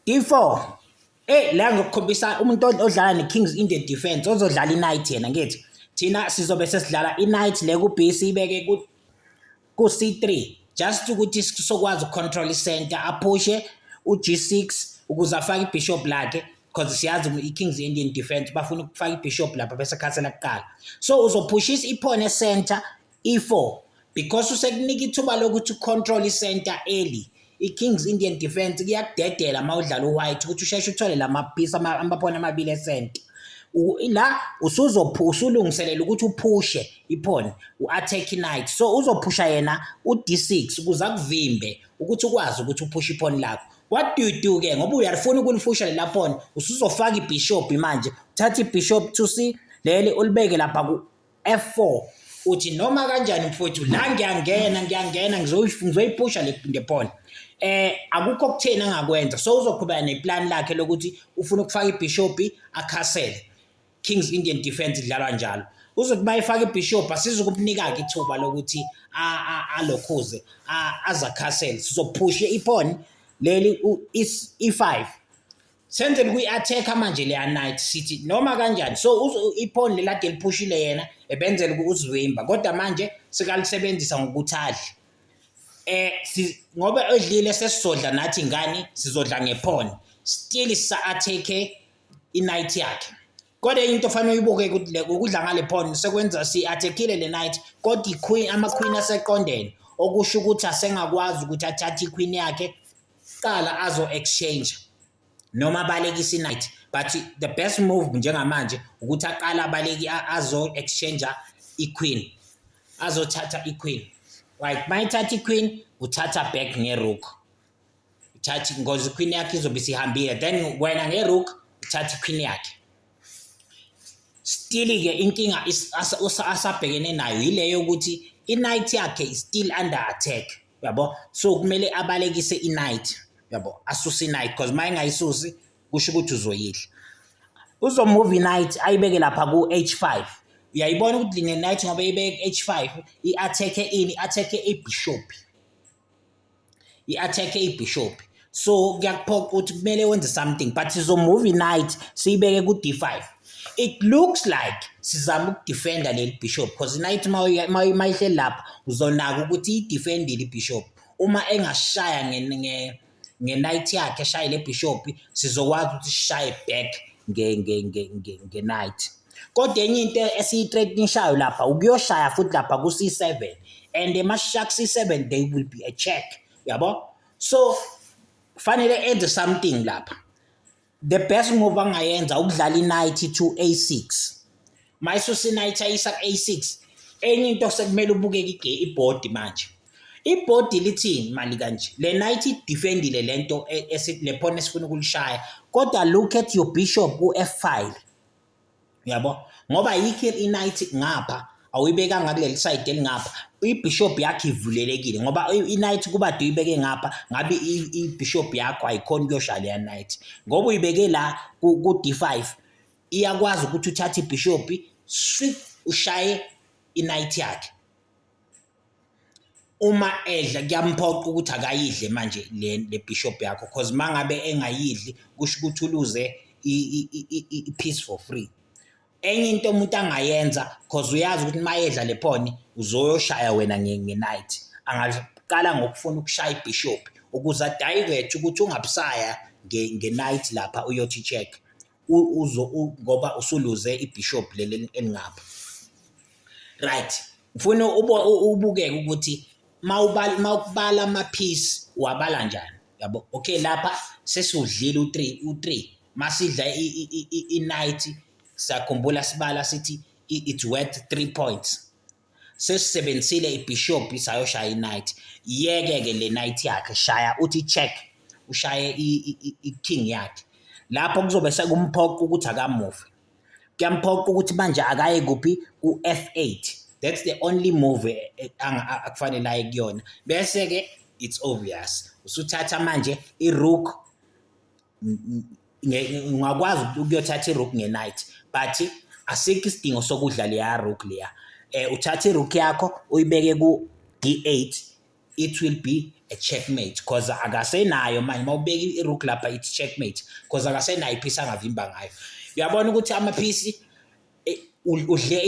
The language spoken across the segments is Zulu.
D4 la ngikukhombisa umuntu odlala neKings Indian Defence ozodlala iKnight yena ngithi thina sizobe sesidlala iKnight le ku B sibeke ku C3 just ukuthi sokwazi ucontrol icenter aphushe uG6 ukuze afake ibishop lakhe because siyazi iKings Indian Defence bafuna ukufaka ibishop lapha bese khansela kuqala so uzophushisa ipawn ecenter E4 because usekunika ithuba lokuthi ucontrol icenter early iKings Indian Defence kuyakudedela mawudlala uwhite ukuthi usheshe uthole lamapiece amapawn amabili ecenter la usulungiselela ukuthi uphushe ipawn uattack knight so uzophusha yena uD6 ukuze akuvimbe ukuthi ukwazi ukuthi uphushe ipawn lakho. What do you do ke ngoba uyarifuna ukulifusha lela pawn usuzofaka ibishop manje uthatha ibishop to C leli ulibeke lapha ku F4 uthi noma kanjani mfowethu la ngiyangena ngizoyiphusha le pawn akukho kuthena angakwenza so uzoqhubeka neplan lakhe lokuthi ufuna ukufaka ibishop akhasele Kings Indian Defence idlalwa njalo uzothi bayifaka ibishop asizukunika ke ithuba lokuthi alokhuze azakhasele sizophusha ipawn leli E5 senze kuyi-attack manje leya knight sithi noma kanjani so ipawn lelade liphushile yena ebenzela ukuzivimba kodwa manje sikalisebenzisa ngokuthi adle ngoba edlile sesizodla nathi ngani sizodla ngepawn still sa-attack i-knight yakhe kodwa into fanele uyibuke ukuthi ukudla ngale pawn sekwenza si-attackile le knight kodwa ama-queen aseqondene okusho ukuthi asengakwazi ukuthi athathe iqueen yakhe qala azo-exchange noma abalekisa i-knight but the best move njengamanje ukuthi aqala abaleki azo-exchange iqueen azothatha iqueen right mayithatha iqueen uthatha back ngerook uthatha ngoba iqueen yakhe izobe isihambile then wena ngerook uthatha iqueen yakhe still ke inkinga asabhekene nayo ileyo ukuthi i-knight yakhe is still under attack yabo so kumele abalekise i-knight yabo asuse i-knight because mayingayisusi kusho ukuthi uzoyidla uzomove i-knight ayibeke lapha ku H5 uyayibona ukuthi le knight ngoba ibeke H5 i-attack ibishop so kuyakuphoqa ukuthi kumele wenze something but sizomove i-knight siyibeke ku D5 it looks like sizama ukudefenda leli bishop because knight mayihle lapha uzonaka ukuthi idefendile ibishop uma engashaya nge-knight yakhe shaye le bishop sizokwazi ukuthi sishaye back nge-knight kodwa enye into esiyi-threatenishayo lapha ukuyoshaya futhi lapha ku C7 and emashaya ku C7 there will be a check yabo so fanele enze something lapha the best move angayenza ukudlala i-knight to A6 mayisusa i-knight ayisa ku A6 enye into sekumele ubukeke ibhodi manje ibhodi lithini mali kanje le knight idefendile lento le pawn esifuna ukulishaya kodwa look at your bishop ku F5 yabo ngoba yikho i-knight ngapha awuyibekanga kuleli side elingapha ibishop yakhe ivulelekile ngoba i-knight kuba uyibeke ngapha ngabe ibishop yakho ayikhona ukuyoshaya le knight ngoba uyibeke la ku D5 iyakwazi ukuthi uthathe ibishop ushaye i-knight yakhe uma edla kuyamphoqa ukuthi akayidle manje le bishop yakho because mangabe engayidli kusho ukuthi uluze i-piece for free enye into umuntu angayenza because uyazi ukuthi mayedla le pawn uzoyoshaya wena nge-knight angaqala ngokufuna ukushaya ibishop ukuze adirect ukuthi ungabusaya nge-knight lapha uyothi check ngoba usuluze ibishop leli elingapha right ufuna ubukeke ukuthi mawubala ama-piece uwabala njani yabo okay lapha sesiwudlile u3 masidla i-knight sakhumbula sibala sithi it's worth 3 points sesisebenzisile ibishop sayoshaya i-knight yeke le knight yakhe shaya uthi check ushaye i-king yakhe lapho kuzobe sekumphoqa ukuthi akamove kuyamphoqa ukuthi manje akaye kuphi ku F8 that's the only move akufanele aye kuyona bese ke it's obvious usuthatha manje irook ngakwazi ukuyothatha irook nge-knight but asikho isidingo sokudla leya rook leya uthatha irook yakho uyibeke ku D8 it will be a checkmate because akasenayo manje mawubeka irook lapha ithi checkmate because akasenayo ipiece angavimba ngayo. Uyabona ukuthi amapiece udle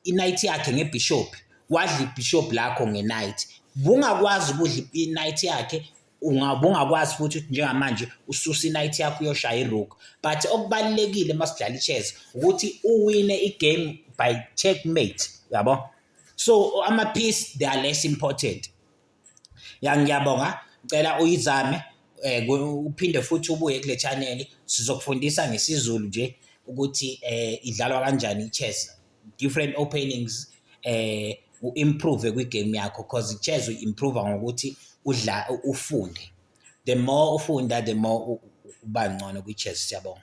i-knight yakhe ngebishop, wadla ibishop lakho nge-knight. Bungakwazi ukudla i-knight yakhe, ungakwazi futhi ukuthi njengamanje ususa i-knight yakho uyoshaya irook. But okubalulekile masidlala i-chess ukuthi uwine i-game by checkmate, yabo. So ama-piece they are less important. Ngiyabonga, ngicela uyizame uphinde futhi ubuye kule channel, sizokufundisa ngesiZulu nje ukuthi idlalwa kanjani i-chess, different openings, u-improve kwi-game yakho because i-chess uyi-improve ngokuthi ufunde. The more ufunda the more uba ngcono kwi-chess. Siyabonga.